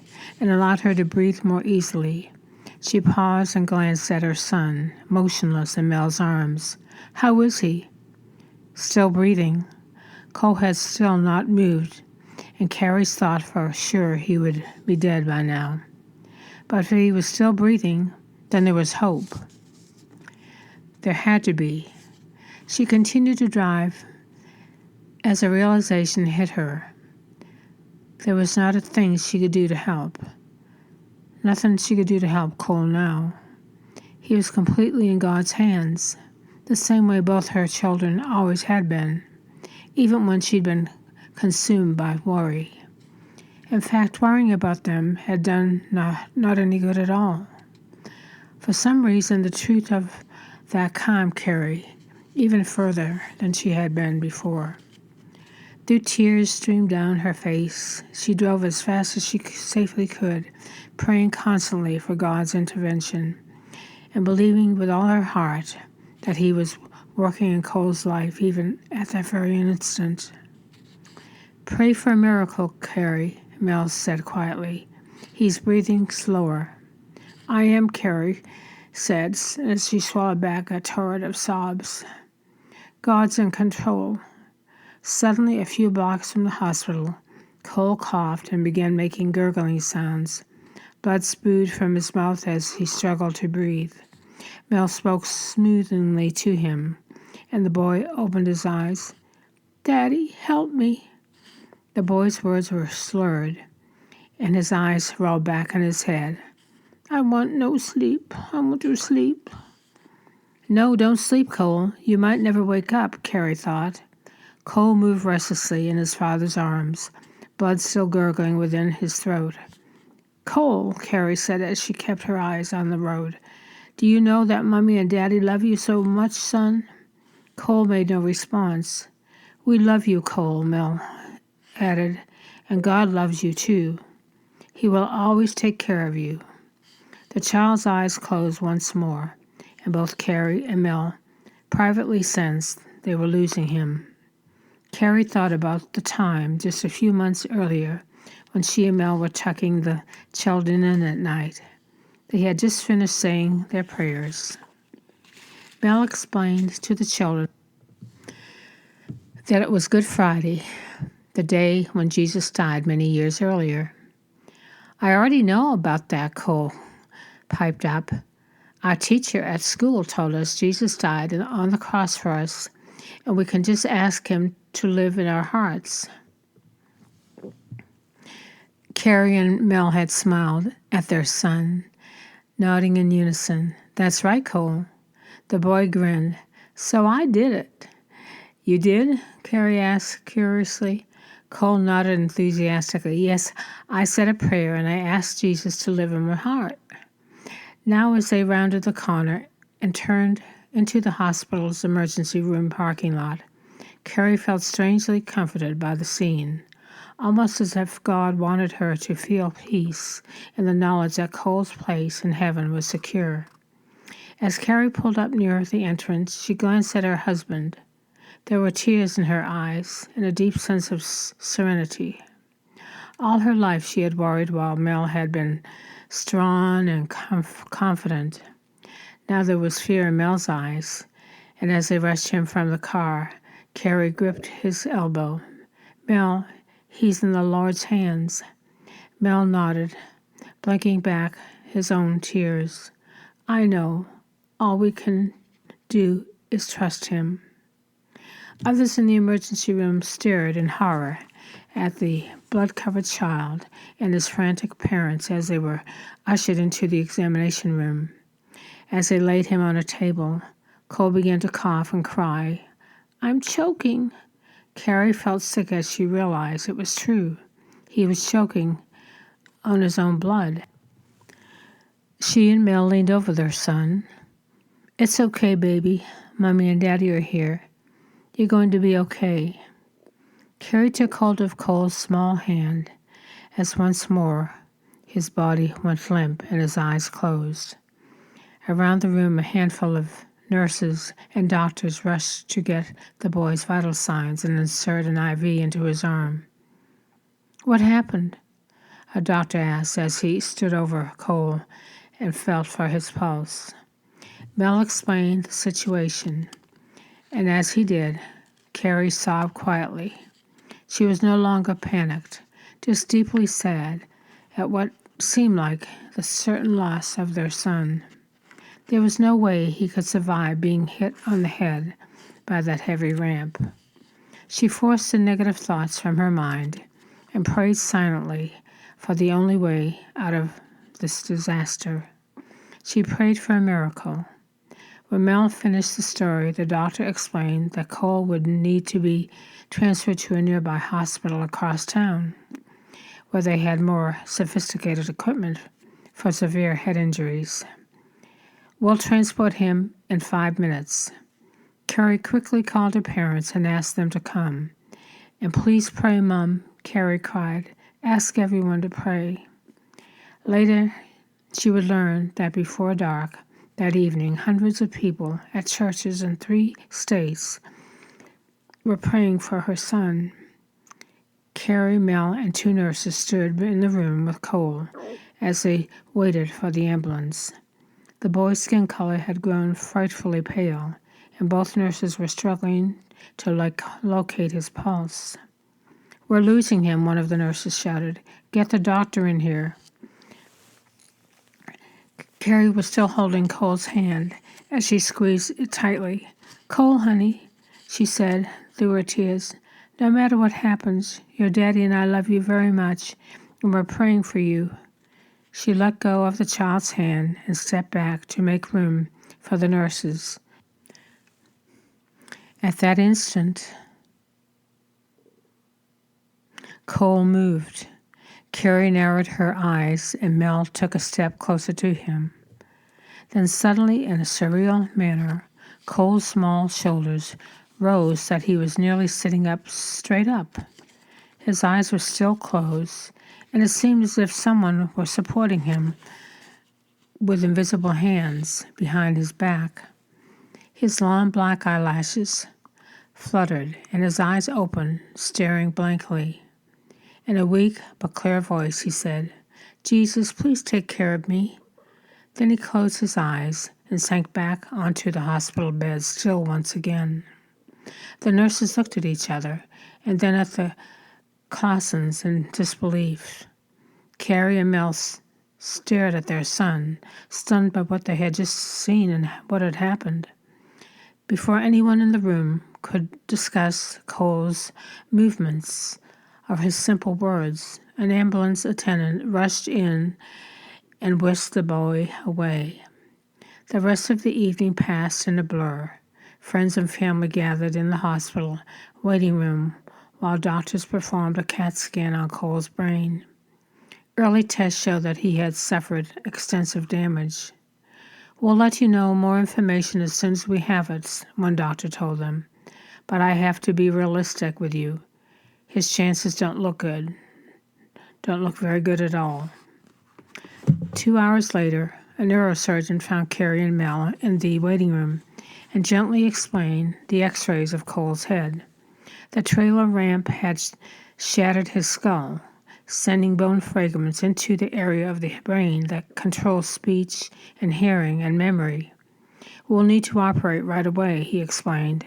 and allowed her to breathe more easily. She paused and glanced at her son, motionless in Mel's arms. "How is he?" "Still breathing." Cole had still not moved, and Carrie's thought for sure he would be dead by now. But if he was still breathing, then there was hope. There had to be. She continued to drive as a realization hit her. There was not a thing she could do to help. Nothing she could do to help Cole now. He was completely in God's hands, the same way both her children always had been, even when she'd been consumed by worry. In fact, worrying about them had done not any good at all. For some reason, the truth of that calmed Carrie even further than she had been before. Through tears streamed down her face, she drove as fast as she safely could, praying constantly for God's intervention and believing with all her heart that He was working in Cole's life even at that very instant. "Pray for a miracle, Carrie," Mel said quietly. "He's breathing slower." "I am," Carrie said as she swallowed back a torrent of sobs. "God's in control." Suddenly, a few blocks from the hospital, Cole coughed and began making gurgling sounds. Blood spewed from his mouth as he struggled to breathe. Mel spoke soothingly to him, and the boy opened his eyes. "Daddy, help me." The boy's words were slurred, and his eyes rolled back in his head. "I want no sleep. I want to sleep." "No, don't sleep, Cole. You might never wake up," Carrie thought. Cole moved restlessly in his father's arms, blood still gurgling within his throat. "Cole," Carrie said as she kept her eyes on the road, "do you know that Mommy and Daddy love you so much, son?" Cole made no response. "We love you, Cole," Mel added, "and God loves you too. He will always take care of you." The child's eyes closed once more, and both Carrie and Mel privately sensed they were losing him. Carrie thought about the time just a few months earlier when she and Mel were tucking the children in at night. They had just finished saying their prayers. Mel explained to the children that it was Good Friday, the day when Jesus died many years earlier. "I already know about that," Cole piped up. "Our teacher at school told us Jesus died on the cross for us, and we can just ask Him to live in our hearts." Carrie and Mel had smiled at their son, nodding in unison. "That's right, Cole." The boy grinned. "So I did it." "You did?" Carrie asked curiously. Cole nodded enthusiastically. "Yes, I said a prayer and I asked Jesus to live in my heart." Now, as they rounded the corner and turned into the hospital's emergency room parking lot, Carrie felt strangely comforted by the scene, almost as if God wanted her to feel peace in the knowledge that Cole's place in heaven was secure. As Carrie pulled up near the entrance, she glanced at her husband. There were tears in her eyes and a deep sense of serenity. All her life she had worried while Mel had been strong and confident. Now there was fear in Mel's eyes, and as they rushed him from the car, Carrie gripped his elbow. "Mel, he's in the Lord's hands." Mel nodded, blinking back his own tears. "I know. All we can do is trust Him." Others in the emergency room stared in horror at the blood-covered child and his frantic parents as they were ushered into the examination room. As they laid him on a table, Cole began to cough and cry. "I'm choking." Carrie felt sick as she realized it was true. He was choking on his own blood. She and Mel leaned over their son. "It's okay, baby. Mommy and Daddy are here. You're going to be okay." Carrie took hold of Cole's small hand as once more his body went limp and his eyes closed. Around the room, a handful of nurses and doctors rushed to get the boy's vital signs and insert an IV into his arm. "What happened?" a doctor asked as he stood over Cole and felt for his pulse. Mel explained the situation, and as he did, Carrie sobbed quietly. She was no longer panicked, just deeply sad at what seemed like the certain loss of their son. There was no way he could survive being hit on the head by that heavy ramp. She forced the negative thoughts from her mind and prayed silently for the only way out of this disaster. She prayed for a miracle. When Mel finished the story, the doctor explained that Cole would need to be transferred to a nearby hospital across town, where they had more sophisticated equipment for severe head injuries. "We'll transport him in 5 minutes." Carrie quickly called her parents and asked them to come. "And please pray, Mom," Carrie cried. "Ask everyone to pray." Later, she would learn that before dark that evening, hundreds of people at churches in 3 states were praying for her son. Carrie, Mel, and 2 nurses stood in the room with Cole as they waited for the ambulance. The boy's skin color had grown frightfully pale, and both nurses were struggling to locate his pulse. "We're losing him," one of the nurses shouted. "Get the doctor in here." Carrie was still holding Cole's hand as she squeezed it tightly. "Cole, honey," she said through her tears, "no matter what happens, your daddy and I love you very much, and we're praying for you." She let go of the child's hand and stepped back to make room for the nurses. At that instant, Cole moved. Carrie narrowed her eyes, and Mel took a step closer to him. Then suddenly, in a surreal manner, Cole's small shoulders rose so that he was nearly sitting up straight up. His eyes were still closed, and it seemed as if someone were supporting him with invisible hands behind his back. His long black eyelashes fluttered, and his eyes opened, staring blankly. In a weak but clear voice, he said, "Jesus, please take care of me." Then he closed his eyes and sank back onto the hospital bed, still once again. The nurses looked at each other, and then at the Clausens in disbelief. Carrie and Mel stared at their son, stunned by what they had just seen and what had happened. Before anyone in the room could discuss Cole's movements or his simple words, an ambulance attendant rushed in and whisked the boy away. The rest of the evening passed in a blur. Friends and family gathered in the hospital waiting room while doctors performed a CAT scan on Cole's brain. Early tests showed that he had suffered extensive damage. "We'll let you know more information as soon as we have it," one doctor told them. "But I have to be realistic with you. His chances don't look very good at all." 2 hours later, a neurosurgeon found Carrie and Mel in the waiting room and gently explained the x-rays of Cole's head. The trailer ramp had shattered his skull, sending bone fragments into the area of the brain that controls speech and hearing and memory. "We'll need to operate right away," he explained.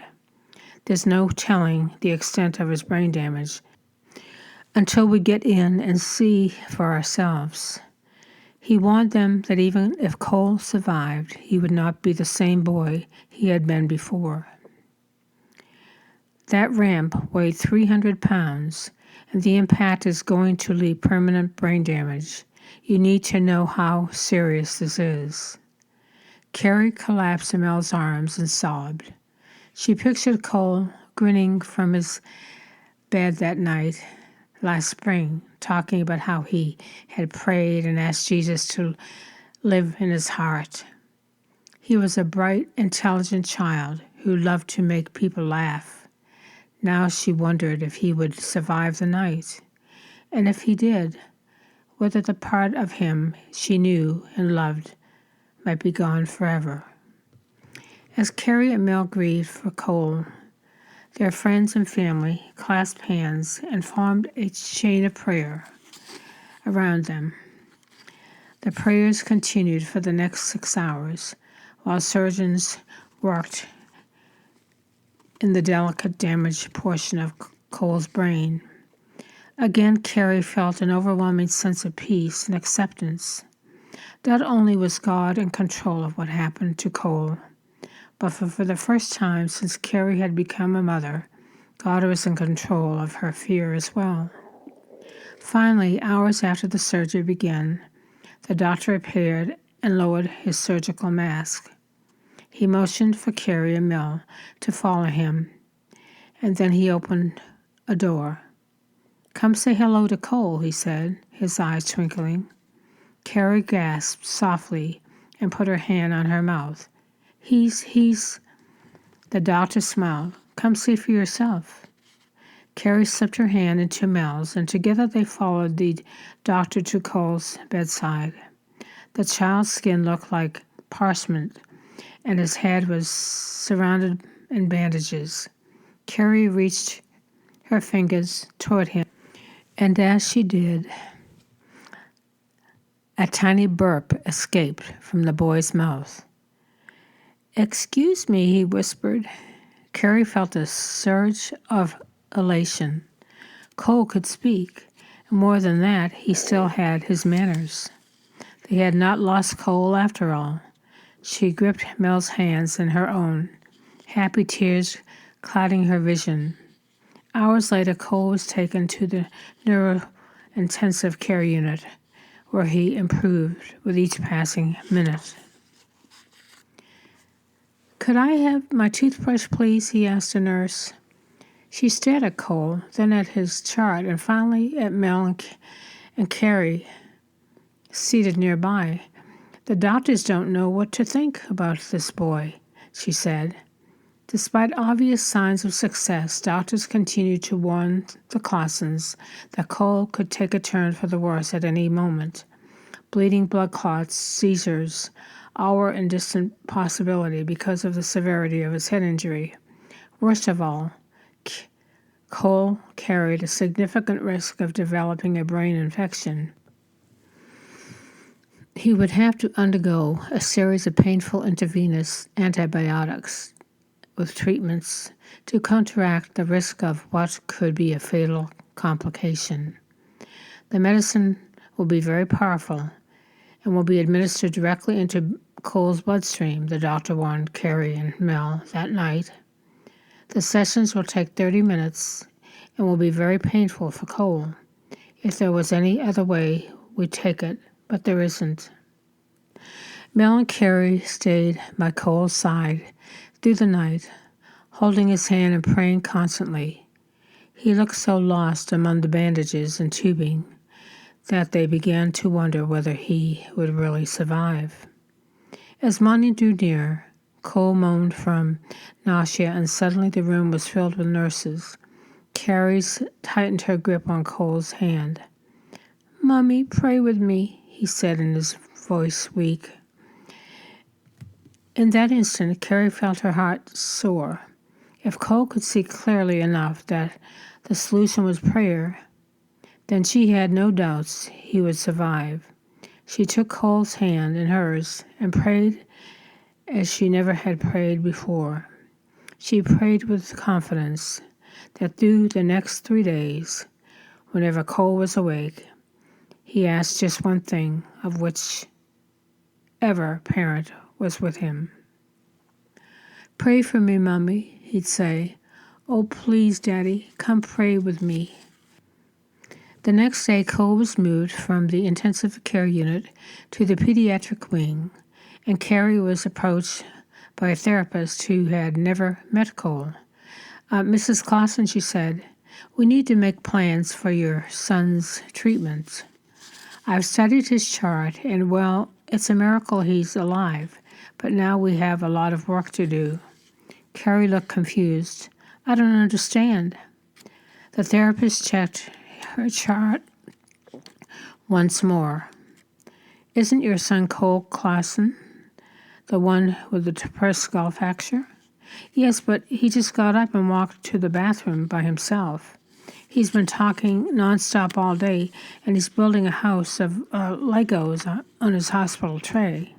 "There's no telling the extent of his brain damage until we get in and see for ourselves." He warned them that even if Cole survived, he would not be the same boy he had been before. That ramp weighed 300 pounds, and the impact is going to leave permanent brain damage. You need to know how serious this is. Carrie collapsed in Mel's arms and sobbed. She pictured Cole grinning from his bed that night last spring, talking about how he had prayed and asked Jesus to live in his heart. He was a bright, intelligent child who loved to make people laugh. Now she wondered if he would survive the night, and if he did, whether the part of him she knew and loved might be gone forever. As Carrie and Mel grieved for Cole, their friends and family clasped hands and formed a chain of prayer around them. The prayers continued for the next 6 hours while surgeons worked in the delicate damaged portion of Cole's brain. Again, Carrie felt an overwhelming sense of peace and acceptance. Not only was God in control of what happened to Cole, but for the first time since Carrie had become a mother, God was in control of her fear as well. Finally, hours after the surgery began, the doctor appeared and lowered his surgical mask. He motioned for Carrie and Mel to follow him, and then he opened a door. "Come say hello to Cole," he said, his eyes twinkling. Carrie gasped softly and put her hand on her mouth. He's... The doctor smiled. "Come see for yourself." Carrie slipped her hand into Mel's, and together they followed the doctor to Cole's bedside. The child's skin looked like parchment, and his head was surrounded in bandages. Carrie reached her fingers toward him, and as she did, a tiny burp escaped from the boy's mouth. "Excuse me," he whispered. Carrie felt a surge of elation. Cole could speak, and more than that, he still had his manners. They had not lost Cole after all. She gripped Mel's hands in her own, happy tears clouding her vision. Hours later, Cole was taken to the neurointensive care unit, where he improved with each passing minute. "Could I have my toothbrush, please?" he asked a nurse. She stared at Cole, then at his chart, and finally at Mel and Carrie seated nearby. "The doctors don't know what to think about this boy," she said. Despite obvious signs of success, doctors continued to warn the Clausens that Cole could take a turn for the worse at any moment. Bleeding, blood clots, seizures, all were a distant possibility because of the severity of his head injury. Worst of all, Cole carried a significant risk of developing a brain infection. He would have to undergo a series of painful intravenous antibiotics with treatments to counteract the risk of what could be a fatal complication. The medicine will be very powerful and will be administered directly into Cole's bloodstream, the doctor warned Carrie and Mel that night. The sessions will take 30 minutes and will be very painful for Cole. If there was any other way, we'd take it, but there isn't. Mel and Carrie stayed by Cole's side through the night, holding his hand and praying constantly. He looked so lost among the bandages and tubing that they began to wonder whether he would really survive. As morning drew near, Cole moaned from nausea, and suddenly the room was filled with nurses. Carrie tightened her grip on Cole's hand. "Mommy, pray with me," he said in his voice weak. In that instant, Carrie felt her heart soar. If Cole could see clearly enough that the solution was prayer, then she had no doubts he would survive. She took Cole's hand in hers and prayed as she never had prayed before. She prayed with confidence that through the next 3 days, whenever Cole was awake, he asked just one thing, of whichever parent was with him. "Pray for me, Mommy," he'd say. "Oh, please, Daddy, come pray with me." The next day, Cole was moved from the intensive care unit to the pediatric wing, and Carrie was approached by a therapist who had never met Cole. "Mrs. Clausen," she said, "we need to make plans for your son's treatment. I've studied his chart, and well, it's a miracle he's alive, but now we have a lot of work to do." Carrie looked confused. "I don't understand." The therapist checked her chart once more. "Isn't your son Cole Clausen the one with the depressed skull fracture?" "Yes, but he just got up and walked to the bathroom by himself. He's been talking nonstop all day, and he's building a house of Legos on his hospital tray."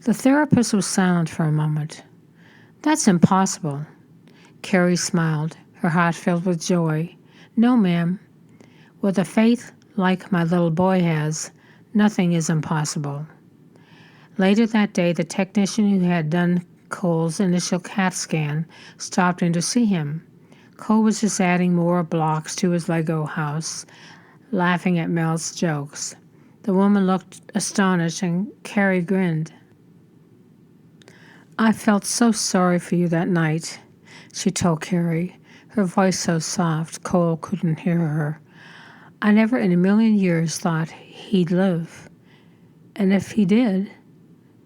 The therapist was silent for a moment. "That's impossible." Carrie smiled, her heart filled with joy. "No, ma'am. With a faith like my little boy has, nothing is impossible." Later that day, the technician who had done Cole's initial CAT scan stopped in to see him. Cole was just adding more blocks to his Lego house, laughing at Mel's jokes. The woman looked astonished and Carrie grinned. "I felt so sorry for you that night," she told Carrie, her voice so soft Cole couldn't hear her. "I never in a million years thought he'd live. And if he did,"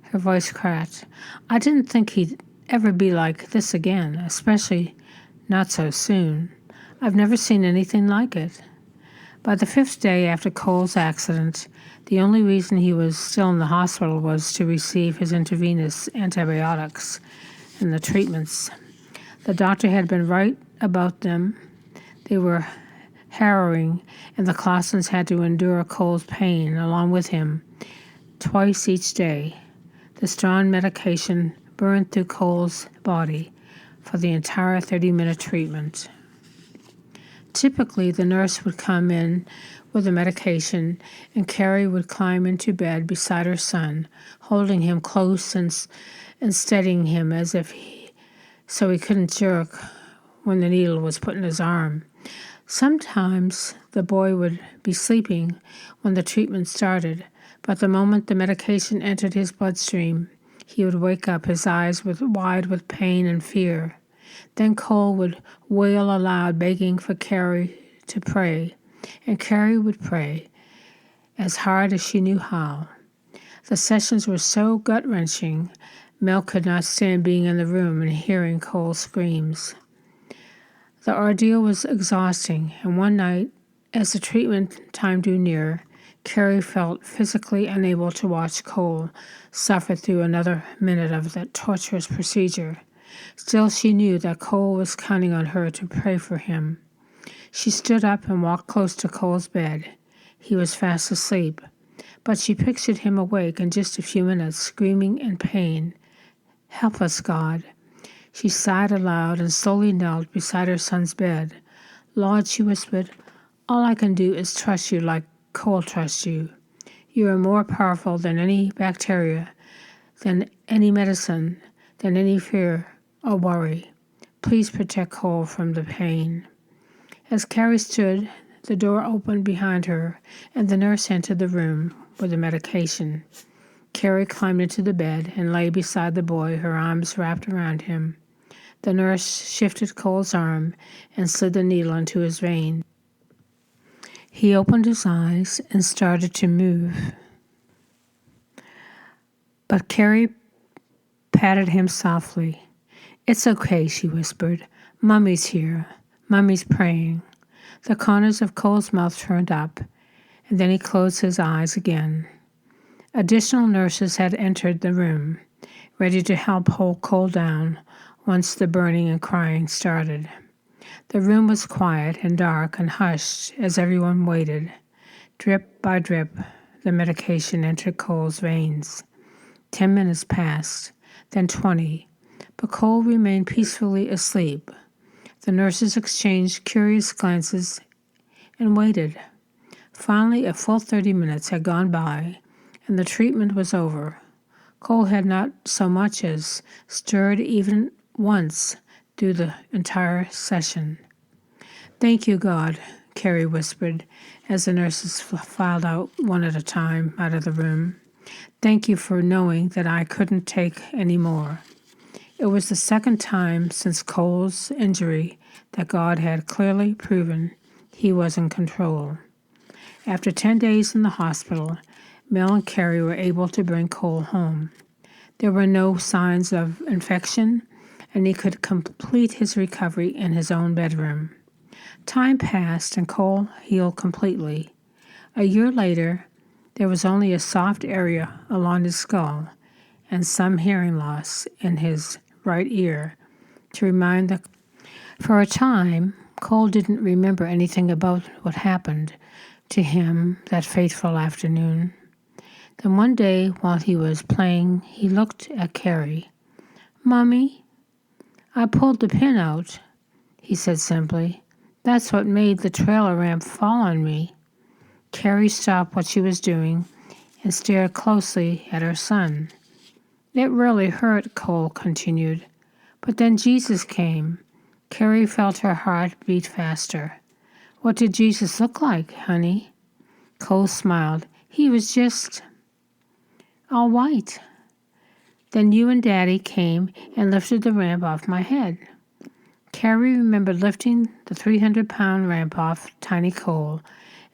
her voice cracked, "I didn't think he'd ever be like this again, especially not so soon. I've never seen anything like it." By the 5th day after Cole's accident, the only reason he was still in the hospital was to receive his intravenous antibiotics and the treatments. The doctor had been right about them. They were harrowing, and the Clausens had to endure Cole's pain along with him twice each day. The strong medication burned through Cole's body for the entire 30-minute treatment. Typically, the nurse would come in with the medication, and Carrie would climb into bed beside her son, holding him close and steadying him as if so he couldn't jerk when the needle was put in his arm. Sometimes the boy would be sleeping when the treatment started, but the moment the medication entered his bloodstream, he would wake up, his eyes wide with pain and fear. Then Cole would wail aloud, begging for Carrie to pray, and Carrie would pray as hard as she knew how. The sessions were so gut-wrenching, Mel could not stand being in the room and hearing Cole's screams. The ordeal was exhausting, and one night, as the treatment time drew near, Carrie felt physically unable to watch Cole suffer through another minute of that torturous procedure. Still, she knew that Cole was counting on her to pray for him. She stood up and walked close to Cole's bed. He was fast asleep, but she pictured him awake in just a few minutes, screaming in pain. "Help us, God." She sighed aloud and slowly knelt beside her son's bed. "Lord," she whispered, "all I can do is trust you like Cole trusts you. You are more powerful than any bacteria, than any medicine, than any fear or worry. Please protect Cole from the pain." As Carrie stood, the door opened behind her, and the nurse entered the room with the medication. Carrie climbed into the bed and lay beside the boy, her arms wrapped around him. The nurse shifted Cole's arm and slid the needle into his vein. He opened his eyes and started to move. But Carrie patted him softly. "It's okay," she whispered. "Mummy's here. Mummy's praying." The corners of Cole's mouth turned up, and then he closed his eyes again. Additional nurses had entered the room, ready to help hold Cole down once the burning and crying started. The room was quiet and dark and hushed as everyone waited. Drip by drip, the medication entered Cole's veins. 10 minutes passed, then 20, but Cole remained peacefully asleep. The nurses exchanged curious glances and waited. Finally, a full 30 minutes had gone by, and the treatment was over. Cole had not so much as stirred even once through the entire session. "Thank you, God," Carrie whispered as the nurses filed out one at a time out of the room. "Thank you for knowing that I couldn't take any more." It was the second time since Cole's injury that God had clearly proven he was in control. After 10 days in the hospital, Mel and Carrie were able to bring Cole home. There were no signs of infection, and he could complete his recovery in his own bedroom. Time passed, and Cole healed completely. A year later, there was only a soft area along his skull and some hearing loss in his right ear to remind that for a time, Cole didn't remember anything about what happened to him that fateful afternoon. Then one day, while he was playing, he looked at Carrie. "Mommy, I pulled the pin out," he said simply. "That's what made the trailer ramp fall on me." Carrie stopped what she was doing and stared closely at her son. "It really hurt," Cole continued. "But then Jesus came. Carrie felt her heart beat faster. What did Jesus look like, honey? Cole smiled. He was just all white. Then you and Daddy came and lifted the ramp off my head. Carrie remembered lifting the 300-pound ramp off Tiny Cole,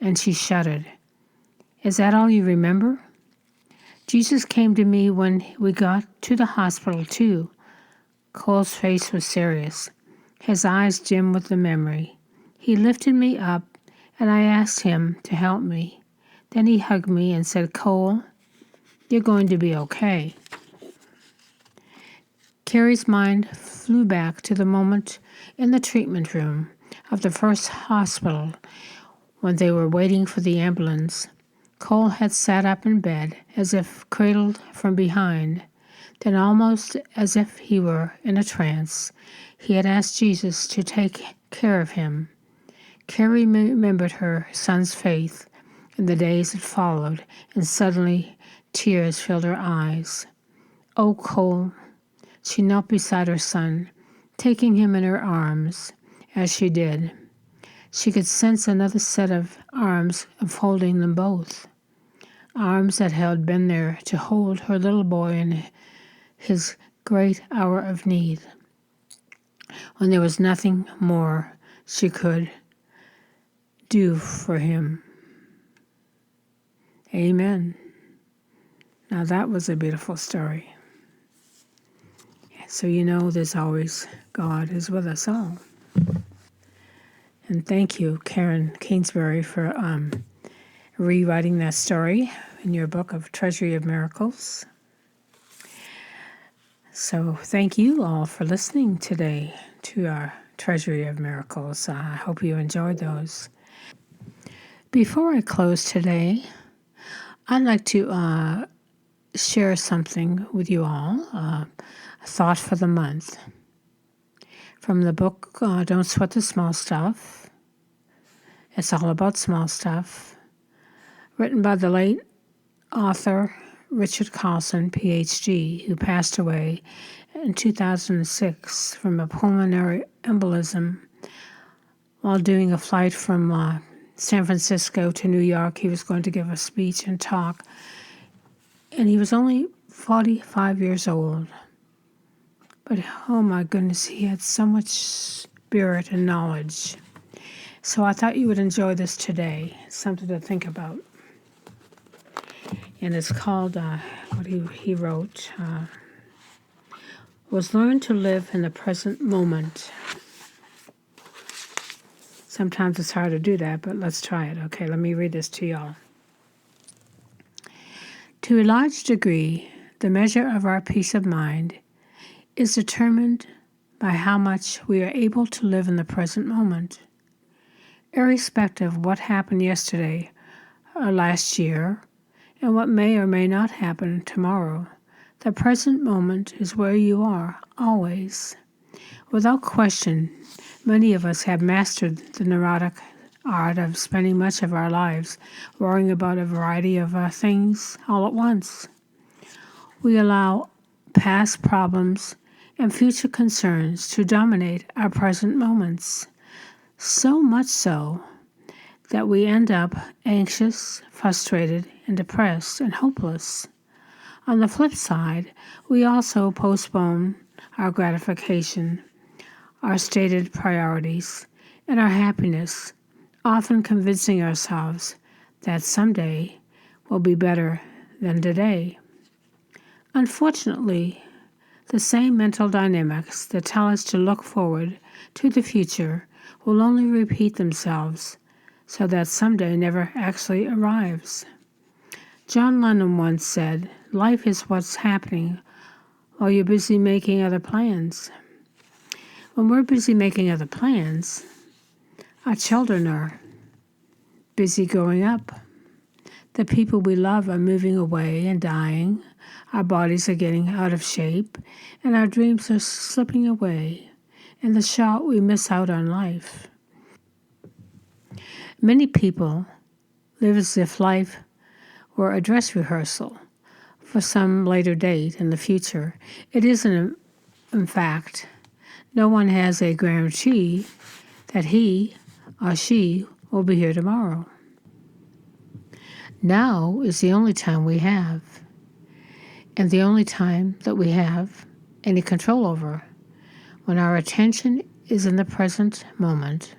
and she shuddered. Is that all you remember? Jesus came to me when we got to the hospital, too. Cole's face was serious, his eyes dim with the memory. He lifted me up, and I asked him to help me. Then he hugged me and said, Cole, you're going to be okay. Carrie's mind flew back to the moment in the treatment room of the first hospital when they were waiting for the ambulance. Cole had sat up in bed as if cradled from behind. Then, almost as if he were in a trance, he had asked Jesus to take care of him. Carrie remembered her son's faith in the days that followed, and suddenly tears filled her eyes. Oh, Cole! She knelt beside her son, taking him in her arms. As she did, she could sense another set of arms enfolding them both. Arms that had been there to hold her little boy in his great hour of need, when there was nothing more she could do for him. Amen. Now that was a beautiful story. So there's always God is with us all. And thank you, Karen Kingsbury, for rewriting that story in your book of Treasury of Miracles. So thank you all for listening today to our Treasury of Miracles. I hope you enjoyed those. Before I close today, I'd like to share something with you all, a thought for the month. From the book, Don't Sweat the Small Stuff. It's all about small stuff. Written by the late author Richard Carlson, Ph.D., who passed away in 2006 from a pulmonary embolism while doing a flight from San Francisco to New York. He was going to give a speech and talk, and he was only 45 years old. But oh my goodness, he had so much spirit and knowledge. So I thought you would enjoy this today. It's something to think about. And it's called, what he wrote, was learn to live in the present moment. Sometimes it's hard to do that, but let's try it. Okay, let me read this to y'all. To a large degree, the measure of our peace of mind is determined by how much we are able to live in the present moment. Irrespective of what happened yesterday or last year, and what may or may not happen tomorrow, the present moment is where you are, always. Without question, many of us have mastered the neurotic art of spending much of our lives worrying about a variety of things all at once. We allow past problems and future concerns to dominate our present moments, so much so that we end up anxious, frustrated, and depressed and hopeless. On the flip side, we also postpone our gratification, our stated priorities, and our happiness, often convincing ourselves that someday will be better than today. Unfortunately, the same mental dynamics that tell us to look forward to the future will only repeat themselves, so that someday never actually arrives. John Lennon once said, "Life is what's happening while you're busy making other plans." When we're busy making other plans, our children are busy growing up. The people we love are moving away and dying. Our bodies are getting out of shape, and our dreams are slipping away. In the short, we miss out on life. Many people live as if life were a dress rehearsal for some later date in the future. It isn't, in fact. No one has a guarantee that he or she will be here tomorrow. Now is the only time we have, and the only time that we have any control over. When our attention is in the present moment,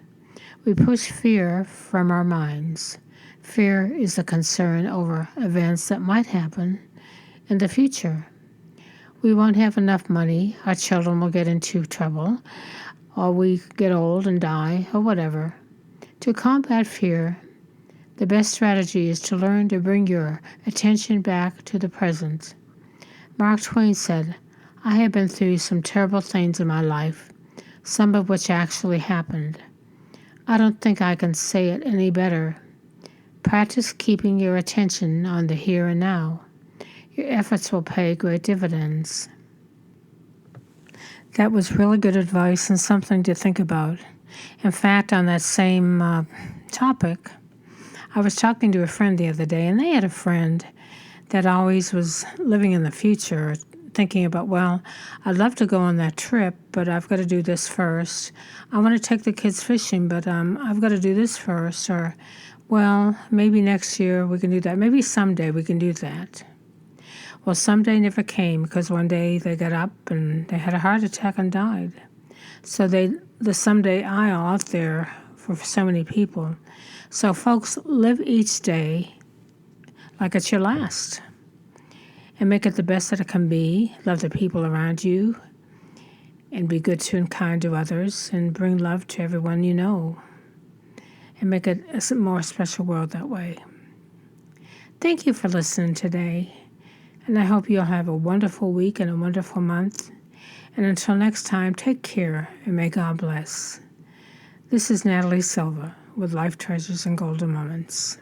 we push fear from our minds. Fear is the concern over events that might happen in the future. We won't have enough money, our children will get into trouble, or we get old and die, or whatever. To combat fear, the best strategy is to learn to bring your attention back to the present. Mark Twain said, "I have been through some terrible things in my life, some of which actually happened. I don't think I can say it any better. Practice keeping your attention on the here and now. Your efforts will pay great dividends." That was really good advice and something to think about. In fact, on that same topic, I was talking to a friend the other day, and they had a friend that always was living in the future, thinking about, well, I'd love to go on that trip, but I've got to do this first. I want to take the kids fishing, but I've got to do this first. Or, well, maybe next year we can do that. Maybe someday we can do that. Well, someday never came because one day they got up and they had a heart attack and died. So the someday aisle out there for so many people. So folks, live each day like it's your last and make it the best that it can be. Love the people around you and be good to and kind to others and bring love to everyone you know and make it a more special world that way. Thank you for listening today. And I hope you'll have a wonderful week and a wonderful month. And until next time, take care and may God bless. This is Natalie Silva with Life Treasures and Golden Moments.